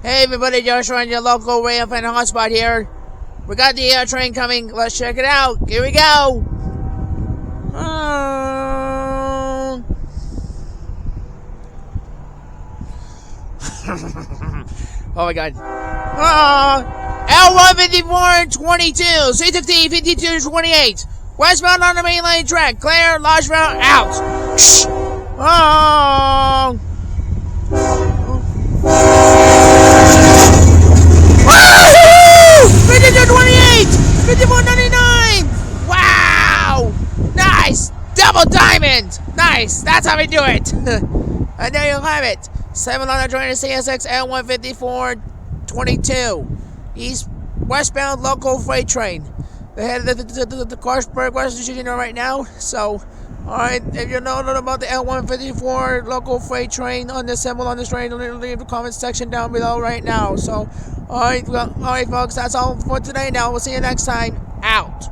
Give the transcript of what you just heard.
Hey everybody, Joshua on your local rail fan hotspot here. We got the train coming. Let's check it out. Here we go. Oh my god. L154-22, C50-52-28. Westbound on the main lane track. Clear, lodgeville, out. Oh. 52-28! 54.99! Wow! Nice! Double diamond! Nice! That's how we do it! And there you have it. 7 on the joint of CSX L154-22. East westbound local freight train. They headed the Clarksburg, West Virginia right now. So, alright, if you know about the L154 local freight train on the symbol on this train, leave the comment section down below right now. So, alright, folks, that's all for today now. We'll see you next time. Out.